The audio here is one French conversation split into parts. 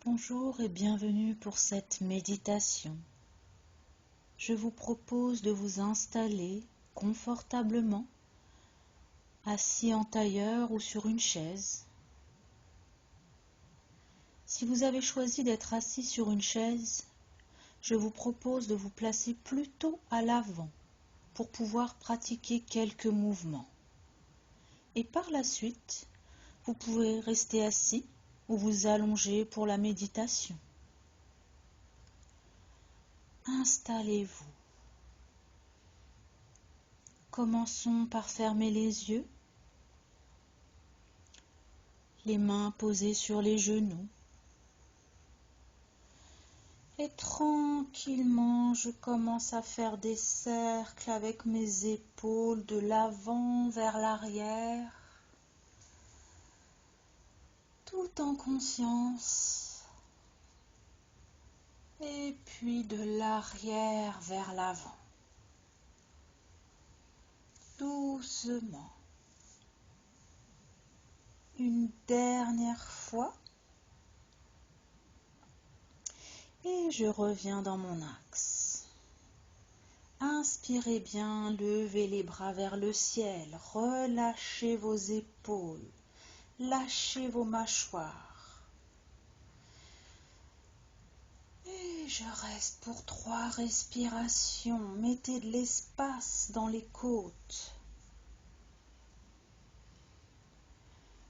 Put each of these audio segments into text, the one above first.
Bonjour et bienvenue pour cette méditation. Je vous propose de vous installer confortablement, assis en tailleur ou sur une chaise. Si vous avez choisi d'être assis sur une chaise, je vous propose de vous placer plutôt à l'avant pour pouvoir pratiquer quelques mouvements. Et par la suite, vous pouvez rester assis ou vous allonger pour la méditation. Installez-vous. Commençons par fermer les yeux, les mains posées sur les genoux. Et tranquillement, je commence à faire des cercles avec mes épaules de l'avant vers l'arrière, tout en conscience. Et puis de l'arrière vers l'avant, doucement. Une dernière fois. Et je reviens dans mon axe. Inspirez bien, levez les bras vers le ciel, relâchez vos épaules, lâchez vos mâchoires. Et je reste pour 3 respirations. Mettez de l'espace dans les côtes.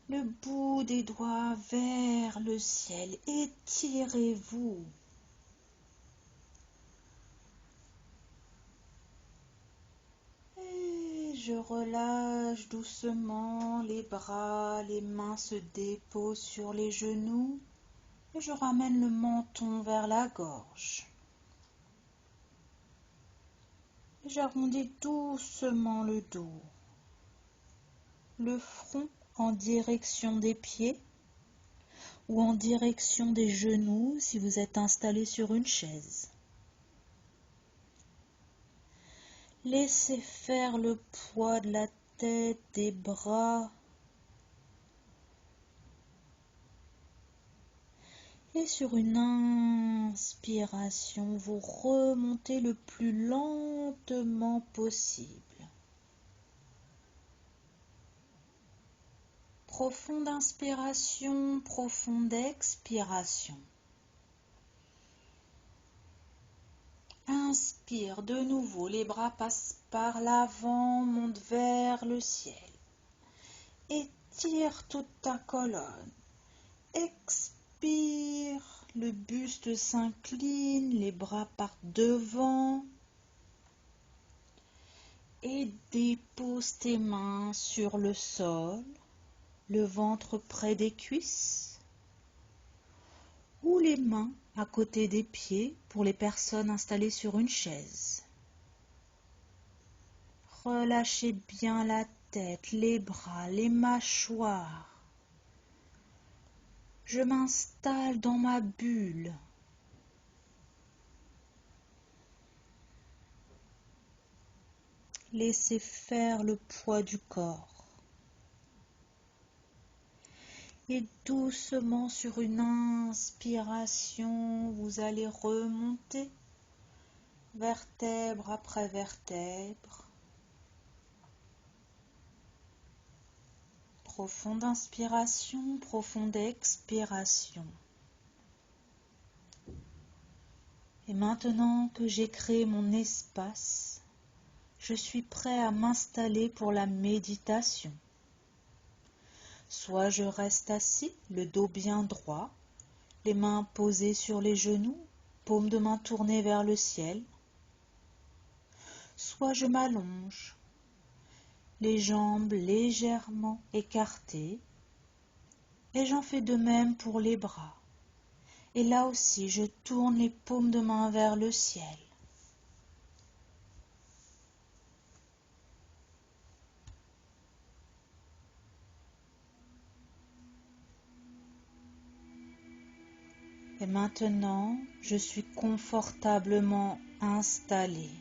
Le bout des doigts vers le ciel, étirez-vous. Je relâche doucement les bras, les mains se déposent sur les genoux et je ramène le menton vers la gorge. J'arrondis doucement le dos, le front en direction des pieds ou en direction des genoux si vous êtes installé sur une chaise. Laissez faire le poids de la tête, des bras. Et sur une inspiration, vous remontez le plus lentement possible. Profonde inspiration, profonde expiration. Inspire de nouveau, les bras passent par l'avant, montent vers le ciel. Étire toute ta colonne. Expire, le buste s'incline, les bras partent devant. Et dépose tes mains sur le sol, le ventre près des cuisses, ou les mains à côté des pieds pour les personnes installées sur une chaise. Relâchez bien la tête, les bras, les mâchoires. Je m'installe dans ma bulle. Laissez faire le poids du corps. Et doucement sur une inspiration, vous allez remonter vertèbre après vertèbre. Profonde inspiration, profonde expiration. Et maintenant que j'ai créé mon espace, je suis prêt à m'installer pour la méditation. Soit je reste assis, le dos bien droit, les mains posées sur les genoux, paumes de main tournées vers le ciel. Soit je m'allonge, les jambes légèrement écartées, et j'en fais de même pour les bras. Et là aussi, je tourne les paumes de main vers le ciel. Et maintenant, je suis confortablement installée.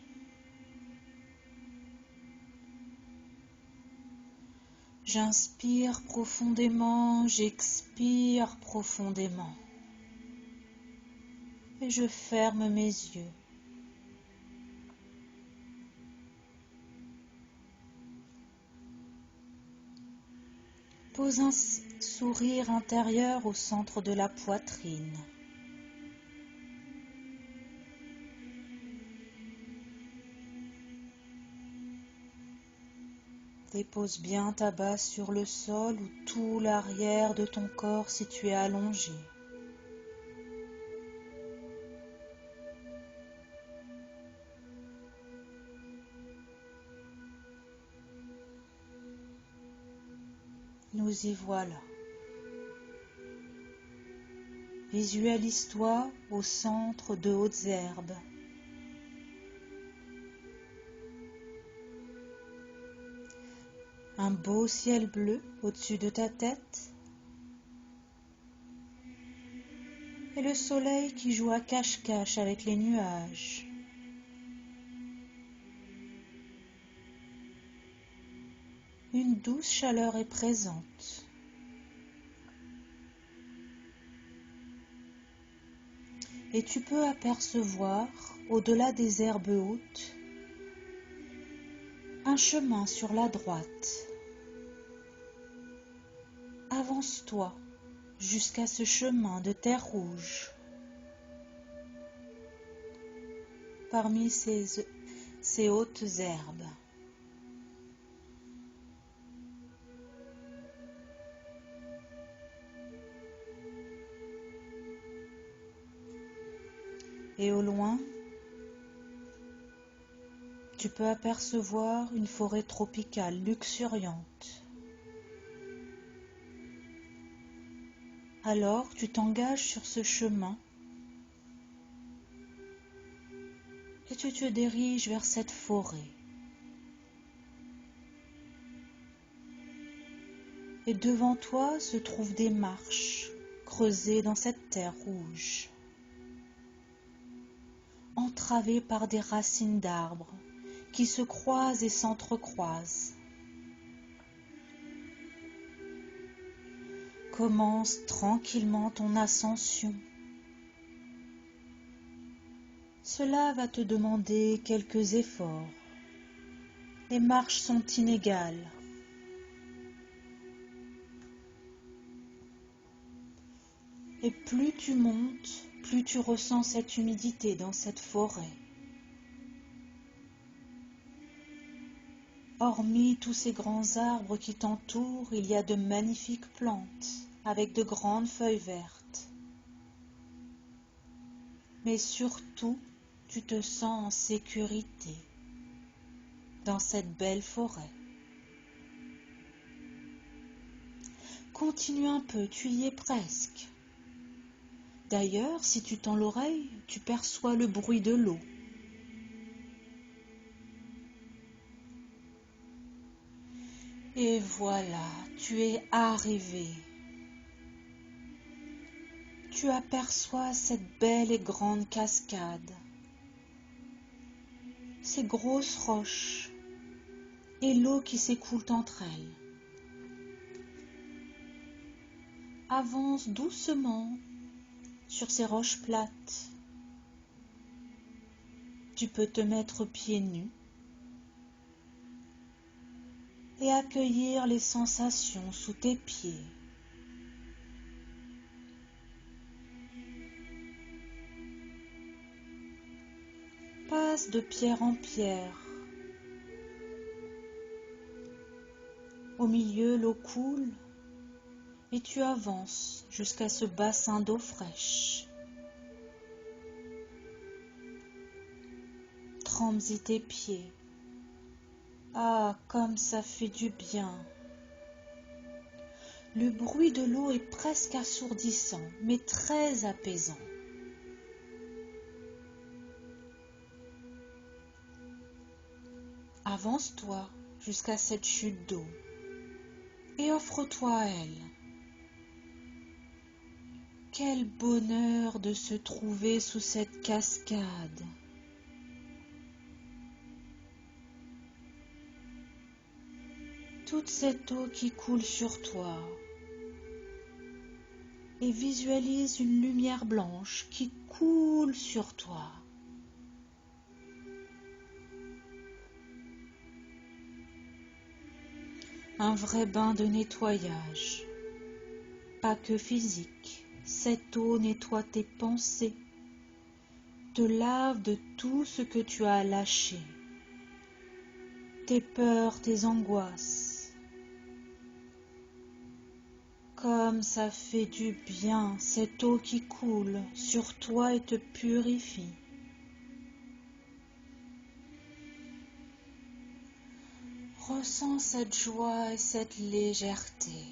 J'inspire profondément, j'expire profondément. et je ferme mes yeux. Pose un sourire intérieur au centre de la poitrine. Dépose bien ta base sur le sol ou tout l'arrière de ton corps si tu es allongé. Nous y voilà. Visualise-toi au centre de hautes herbes. Un beau ciel bleu au-dessus de ta tête. Et le soleil qui joue à cache-cache avec les nuages. Une douce chaleur est présente. Et tu peux apercevoir, au-delà des herbes hautes, un chemin sur la droite. Avance-toi jusqu'à ce chemin de terre rouge. Parmi ces hautes herbes. Et au loin, tu peux apercevoir une forêt tropicale luxuriante. Alors tu t'engages sur ce chemin et tu te diriges vers cette forêt. Et devant toi se trouvent des marches creusées dans cette terre rouge, entravées par des racines d'arbres qui se croisent et s'entrecroisent. Commence tranquillement ton ascension. Cela va te demander quelques efforts. Les marches sont inégales. Et plus tu montes, plus tu ressens cette humidité dans cette forêt. Hormis tous ces grands arbres qui t'entourent, il y a de magnifiques plantes avec de grandes feuilles vertes. Mais surtout, tu te sens en sécurité dans cette belle forêt. Continue un peu, tu y es presque. D'ailleurs, si tu tends l'oreille, tu perçois le bruit de l'eau. Et voilà, tu es arrivé. Tu aperçois cette belle et grande cascade, ces grosses roches et l'eau qui s'écoule entre elles. Avance doucement sur ces roches plates. Tu peux te mettre pieds nus et accueillir les sensations sous tes pieds. Passe de pierre en pierre. Au milieu, l'eau coule et tu avances jusqu'à ce bassin d'eau fraîche. Trempes-y tes pieds. Ah, comme ça fait du bien. Le bruit de l'eau est presque assourdissant, mais très apaisant. Avance-toi jusqu'à cette chute d'eau et offre-toi à elle. Quel bonheur de se trouver sous cette cascade. Toute cette eau qui coule sur toi. et visualise une lumière blanche qui coule sur toi. Un vrai bain de nettoyage, pas que physique. Cette eau nettoie tes pensées, te lave de tout ce que tu as lâché, tes peurs, tes angoisses. Comme ça fait du bien, cette eau qui coule sur toi et te purifie. Ressens cette joie et cette légèreté.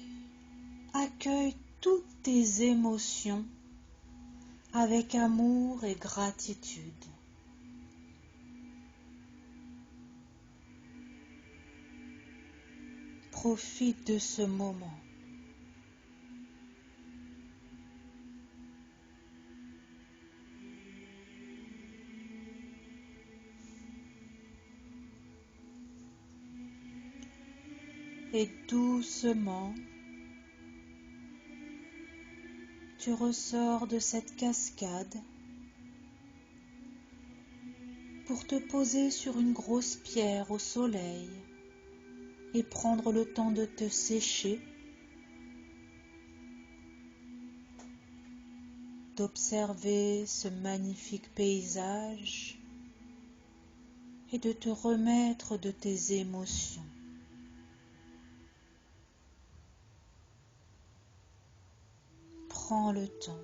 Accueille toutes tes émotions avec amour et gratitude. Profite de ce moment. Et doucement, tu ressors de cette cascade pour te poser sur une grosse pierre au soleil et prendre le temps de te sécher, d'observer ce magnifique paysage et de te remettre de tes émotions. Prends le temps.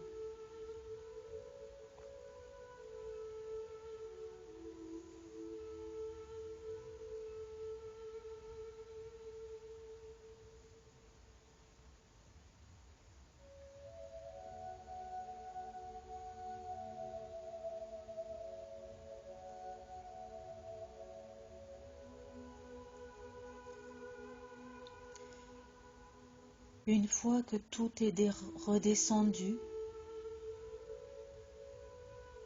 Une fois que tout est redescendu,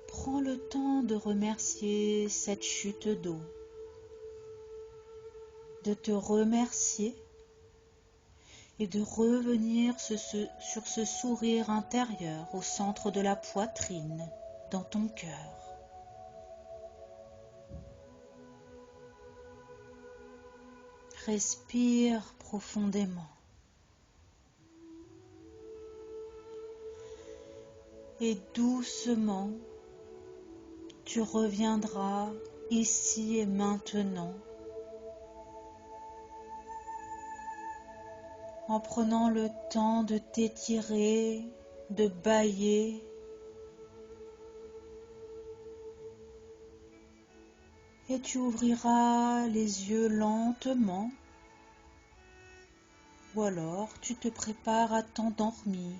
prends le temps de remercier cette chute d'eau, de te remercier et de revenir sur ce sourire intérieur au centre de la poitrine, dans ton cœur. Respire profondément. Et doucement, tu reviendras ici et maintenant en prenant le temps de t'étirer, de bâiller et tu ouvriras les yeux lentement ou alors tu te prépares à t'endormir.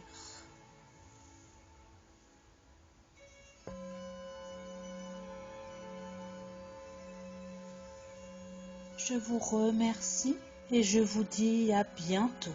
Je vous remercie et je vous dis à bientôt.